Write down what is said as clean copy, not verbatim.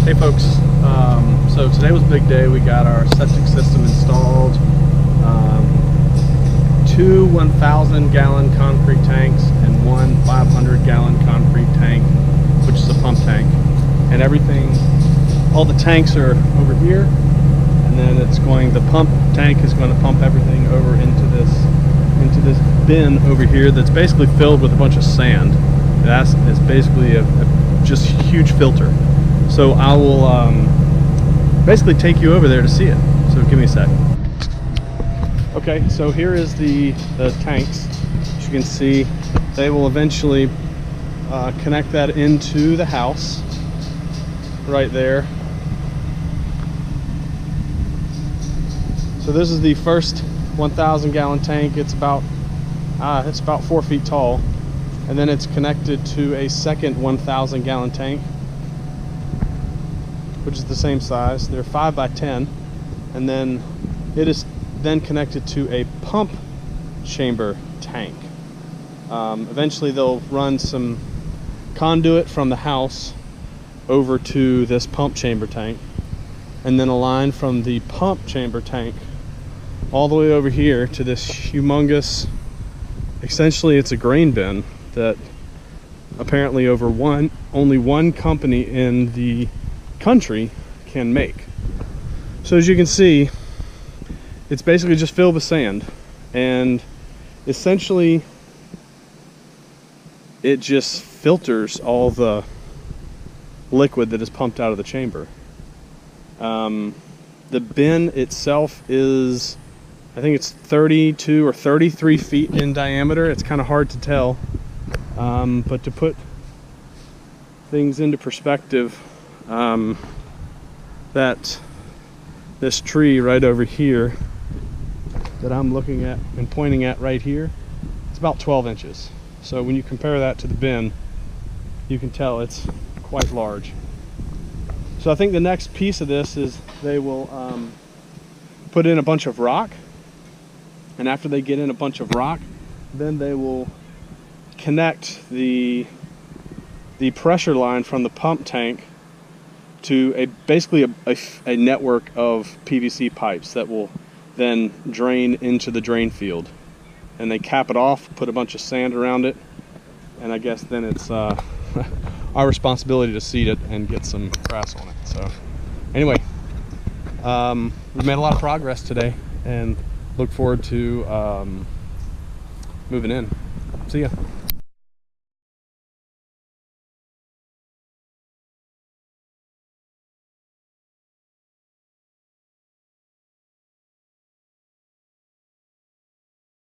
Hey folks, so today was a big day. We got our septic system installed. Two 1,000 gallon concrete tanks and one 500 gallon concrete tank, which is a pump tank. And everything, all the tanks are over here, and then the pump tank is going to pump everything over into this bin over here that's basically filled with a bunch of sand. It's basically a just huge filter. So I will basically take you over there to see it. So give me a sec. Okay, so here is the tanks. As you can see, they will eventually connect that into the house right there. So this is the first 1,000 gallon tank. It's about 4 feet tall, and then it's connected to a second 1,000 gallon tank, which is the same size. They're 5 by 10, and then it is then connected to a pump chamber tank. Eventually they'll run some conduit from the house over to this pump chamber tank, and then a line from the pump chamber tank all the way over here to this humongous, essentially it's a grain bin that apparently only one company in the country can make. So as you can see, it's basically just filled with sand, and essentially it just filters all the liquid that is pumped out of the chamber. The bin itself is, I think it's 32 or 33 feet in diameter. It's kind of hard to tell, but to put things into perspective, that this tree right over here that I'm looking at and pointing at right here, it's about 12 inches. So when you compare that to the bin, you can tell it's quite large. So I think the next piece of this is they will put in a bunch of rock, and after they get in a bunch of rock, then they will connect the pressure line from the pump tank to basically a network of PVC pipes that will then drain into the drain field. And they cap it off, put a bunch of sand around it, and I guess then it's our responsibility to seed it and get some grass on it. So anyway, we've made a lot of progress today and look forward to moving in. See ya.